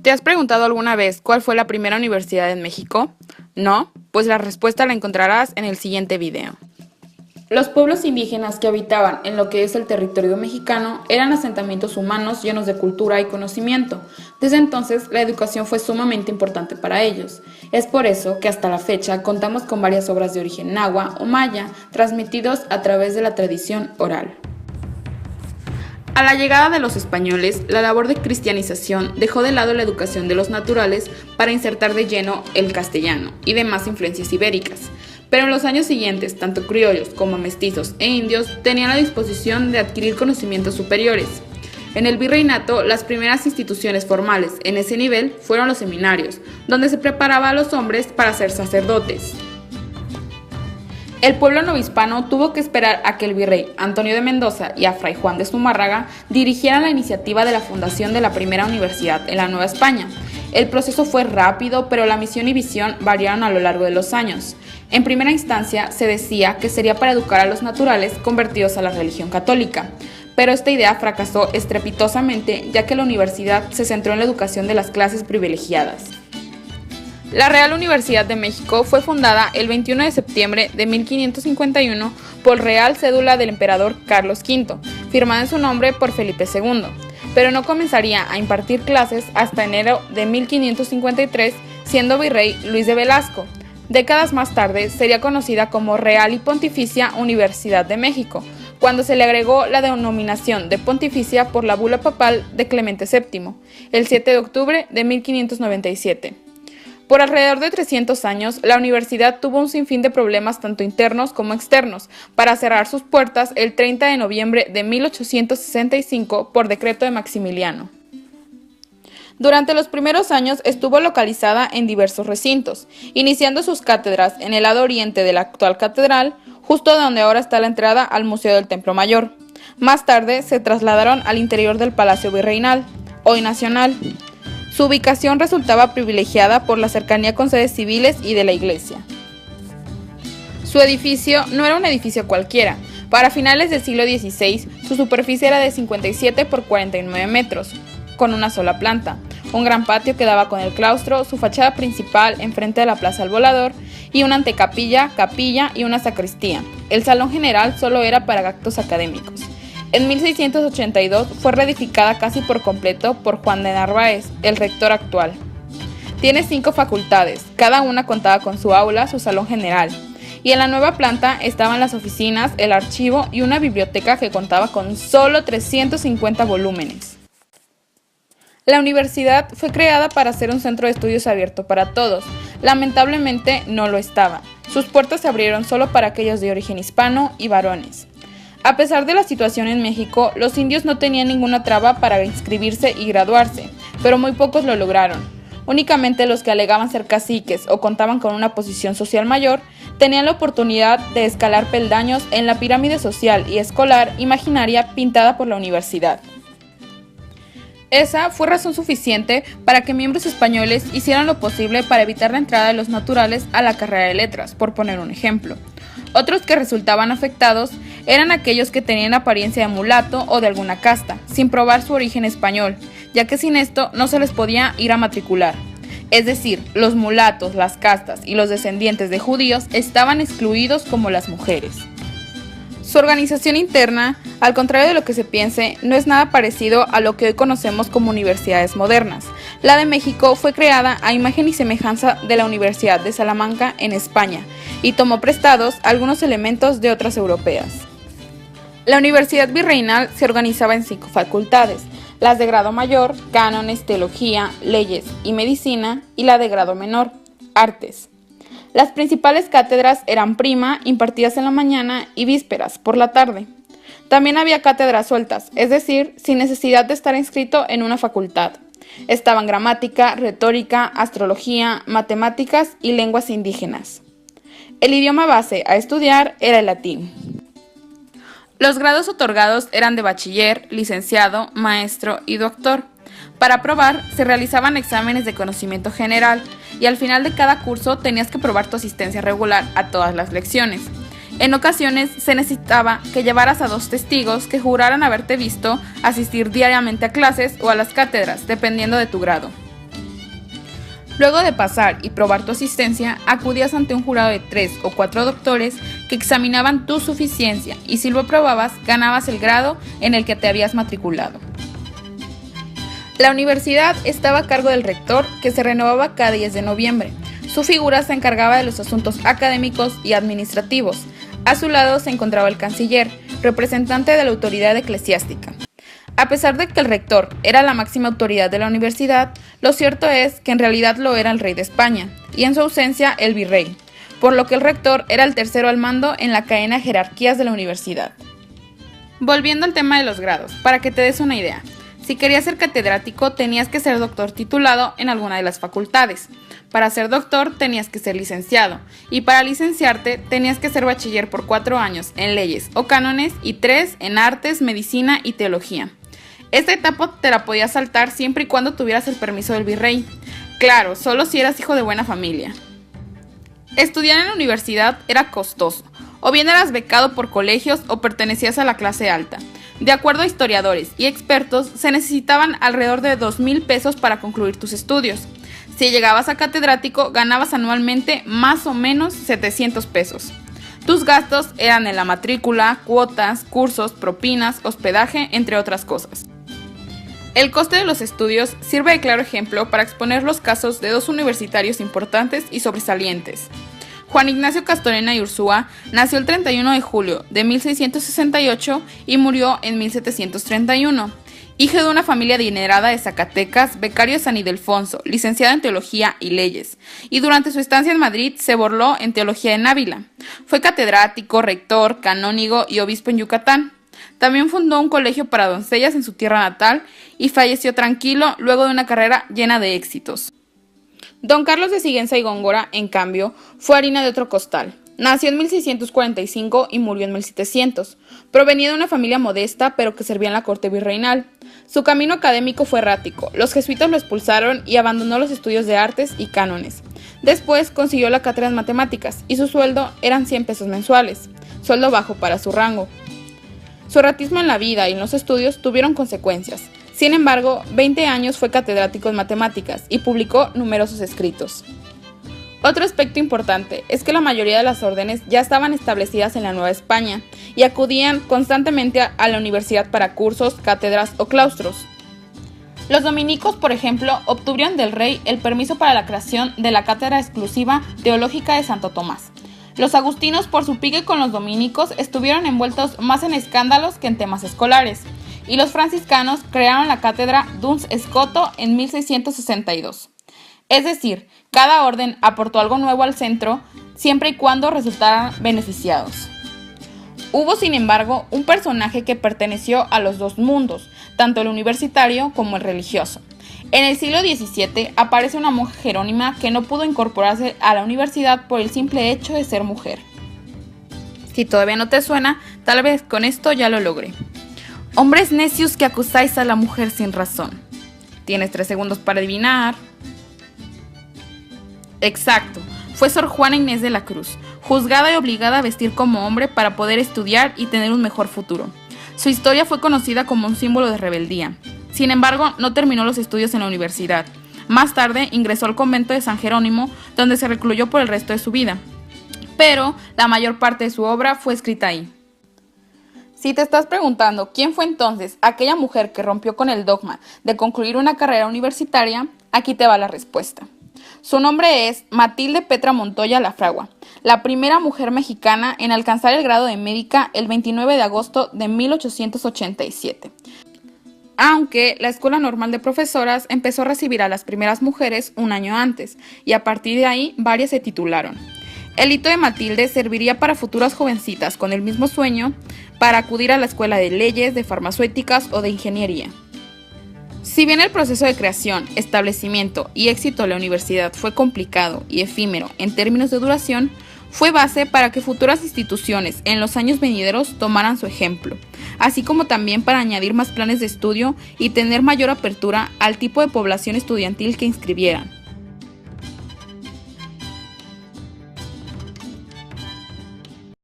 ¿Te has preguntado alguna vez cuál fue la primera universidad en México? ¿No? Pues la respuesta la encontrarás en el siguiente video. Los pueblos indígenas que habitaban en lo que es el territorio mexicano eran asentamientos humanos llenos de cultura y conocimiento. Desde entonces, la educación fue sumamente importante para ellos. Es por eso que hasta la fecha contamos con varias obras de origen náhua o maya, transmitidos a través de la tradición oral. A la llegada de los españoles, la labor de cristianización dejó de lado la educación de los naturales para insertar de lleno el castellano y demás influencias ibéricas. Pero en los años siguientes, tanto criollos como mestizos e indios tenían la disposición de adquirir conocimientos superiores. En el virreinato, las primeras instituciones formales en ese nivel fueron los seminarios, donde se preparaba a los hombres para ser sacerdotes. El pueblo novohispano tuvo que esperar a que el virrey Antonio de Mendoza y a Fray Juan de Zumárraga dirigieran la iniciativa de la fundación de la primera universidad en la Nueva España. El proceso fue rápido, pero la misión y visión variaron a lo largo de los años. En primera instancia, se decía que sería para educar a los naturales convertidos a la religión católica, pero esta idea fracasó estrepitosamente, ya que la universidad se centró en la educación de las clases privilegiadas. La Real Universidad de México fue fundada el 21 de septiembre de 1551 por Real Cédula del emperador Carlos V, firmada en su nombre por Felipe II, pero no comenzaría a impartir clases hasta enero de 1553, siendo virrey Luis de Velasco. Décadas más tarde sería conocida como Real y Pontificia Universidad de México, cuando se le agregó la denominación de pontificia por la bula papal de Clemente VII, el 7 de octubre de 1597. Por alrededor de 300 años, la universidad tuvo un sinfín de problemas tanto internos como externos, para cerrar sus puertas el 30 de noviembre de 1865 por decreto de Maximiliano. Durante los primeros años estuvo localizada en diversos recintos, iniciando sus cátedras en el lado oriente de la actual catedral, justo donde ahora está la entrada al Museo del Templo Mayor. Más tarde se trasladaron al interior del Palacio Virreinal, hoy nacional. Su ubicación resultaba privilegiada por la cercanía con sedes civiles y de la iglesia. Su edificio no era un edificio cualquiera. Para finales del siglo XVI, su superficie era de 57 por 49 metros, con una sola planta, un gran patio que daba con el claustro, su fachada principal enfrente de la Plaza del Volador y una antecapilla, capilla y una sacristía. El salón general solo era para actos académicos. En 1682 fue reedificada casi por completo por Juan de Narváez, el rector actual. Tiene 5 facultades, cada una contaba con su aula, su salón general, y en la nueva planta estaban las oficinas, el archivo y una biblioteca que contaba con solo 350 volúmenes. La universidad fue creada para ser un centro de estudios abierto para todos. Lamentablemente no lo estaba. Sus puertas se abrieron solo para aquellos de origen hispano y varones. A pesar de la situación en México, los indios no tenían ninguna traba para inscribirse y graduarse, pero muy pocos lo lograron. Únicamente los que alegaban ser caciques o contaban con una posición social mayor tenían la oportunidad de escalar peldaños en la pirámide social y escolar imaginaria pintada por la universidad. Esa fue razón suficiente para que miembros españoles hicieran lo posible para evitar la entrada de los naturales a la carrera de letras, por poner un ejemplo. Otros que resultaban afectados eran aquellos que tenían apariencia de mulato o de alguna casta, sin probar su origen español, ya que sin esto no se les podía ir a matricular. Es decir, los mulatos, las castas y los descendientes de judíos estaban excluidos como las mujeres. Su organización interna, al contrario de lo que se piense, no es nada parecido a lo que hoy conocemos como universidades modernas. La de México fue creada a imagen y semejanza de la Universidad de Salamanca en España y tomó prestados algunos elementos de otras europeas. La Universidad Virreinal se organizaba en 5 facultades, las de grado mayor, cánones, teología, leyes y medicina, y la de grado menor, artes. Las principales cátedras eran prima, impartidas en la mañana, y vísperas, por la tarde. También había cátedras sueltas, es decir, sin necesidad de estar inscrito en una facultad. Estaban gramática, retórica, astrología, matemáticas y lenguas indígenas. El idioma base a estudiar era el latín. Los grados otorgados eran de bachiller, licenciado, maestro y doctor. Para aprobar, se realizaban exámenes de conocimiento general y al final de cada curso tenías que probar tu asistencia regular a todas las lecciones. En ocasiones se necesitaba que llevaras a 2 testigos que juraran haberte visto asistir diariamente a clases o a las cátedras, dependiendo de tu grado. Luego de pasar y probar tu asistencia, acudías ante un jurado de 3 o 4 doctores que examinaban tu suficiencia y si lo aprobabas, ganabas el grado en el que te habías matriculado. La universidad estaba a cargo del rector, que se renovaba cada 10 de noviembre. Su figura se encargaba de los asuntos académicos y administrativos. A su lado se encontraba el canciller, representante de la autoridad eclesiástica. A pesar de que el rector era la máxima autoridad de la universidad, lo cierto es que en realidad lo era el rey de España, y en su ausencia el virrey, por lo que el rector era el tercero al mando en la cadena de jerarquías de la universidad. Volviendo al tema de los grados, para que te des una idea, si querías ser catedrático tenías que ser doctor titulado en alguna de las facultades. Para ser doctor tenías que ser licenciado, y para licenciarte tenías que ser bachiller por 4 años en leyes o cánones y 3 en artes, medicina y teología. Esta etapa te la podías saltar siempre y cuando tuvieras el permiso del virrey. Claro, solo si eras hijo de buena familia. Estudiar en la universidad era costoso, o bien eras becado por colegios o pertenecías a la clase alta. De acuerdo a historiadores y expertos, se necesitaban alrededor de 2,000 pesos para concluir tus estudios. Si llegabas a catedrático, ganabas anualmente más o menos 700 pesos. Tus gastos eran en la matrícula, cuotas, cursos, propinas, hospedaje, entre otras cosas. El coste de los estudios sirve de claro ejemplo para exponer los casos de 2 universitarios importantes y sobresalientes. Juan Ignacio Castorena y Ursúa nació el 31 de julio de 1668 y murió en 1731. Hijo de una familia adinerada de Zacatecas, becario de San Ildefonso, licenciado en Teología y Leyes, y durante su estancia en Madrid se borló en Teología en Ávila. Fue catedrático, rector, canónigo y obispo en Yucatán. También fundó un colegio para doncellas en su tierra natal y falleció tranquilo luego de una carrera llena de éxitos. Don Carlos de Sigüenza y Góngora, en cambio, fue harina de otro costal. Nació en 1645 y murió en 1700. Provenía de una familia modesta, pero que servía en la corte virreinal. Su camino académico fue errático. Los jesuitas lo expulsaron y abandonó los estudios de artes y cánones. Después consiguió la cátedra en matemáticas y su sueldo eran 100 pesos mensuales, sueldo bajo para su rango. Su erratismo en la vida y en los estudios tuvieron consecuencias. Sin embargo, 20 años fue catedrático en matemáticas y publicó numerosos escritos. Otro aspecto importante es que la mayoría de las órdenes ya estaban establecidas en la Nueva España y acudían constantemente a la universidad para cursos, cátedras o claustros. Los dominicos, por ejemplo, obtuvieron del rey el permiso para la creación de la cátedra exclusiva teológica de Santo Tomás. Los agustinos, por su pique con los dominicos, estuvieron envueltos más en escándalos que en temas escolares, y los franciscanos crearon la cátedra Duns Scoto en 1662. Es decir, cada orden aportó algo nuevo al centro, siempre y cuando resultaran beneficiados. Hubo, sin embargo, un personaje que perteneció a los dos mundos, tanto el universitario como el religioso. En el siglo XVII aparece una monja jerónima que no pudo incorporarse a la universidad por el simple hecho de ser mujer. Si todavía no te suena, tal vez con esto ya lo logré. Hombres necios que acusáis a la mujer sin razón. Tienes 3 segundos para adivinar. Exacto, fue Sor Juana Inés de la Cruz, juzgada y obligada a vestir como hombre para poder estudiar y tener un mejor futuro. Su historia fue conocida como un símbolo de rebeldía. Sin embargo, no terminó los estudios en la universidad. Más tarde ingresó al convento de San Jerónimo, donde se recluyó por el resto de su vida. Pero la mayor parte de su obra fue escrita ahí. Si te estás preguntando quién fue entonces aquella mujer que rompió con el dogma de concluir una carrera universitaria, aquí te va la respuesta. Su nombre es Matilde Petra Montoya Lafragua, la primera mujer mexicana en alcanzar el grado de médica el 29 de agosto de 1887. Aunque la Escuela Normal de Profesoras empezó a recibir a las primeras mujeres un año antes, y a partir de ahí varias se titularon. El hito de Matilde serviría para futuras jovencitas con el mismo sueño para acudir a la escuela de leyes, de farmacéuticas o de ingeniería. Si bien el proceso de creación, establecimiento y éxito de la universidad fue complicado y efímero en términos de duración, fue base para que futuras instituciones en los años venideros tomaran su ejemplo, así como también para añadir más planes de estudio y tener mayor apertura al tipo de población estudiantil que inscribieran.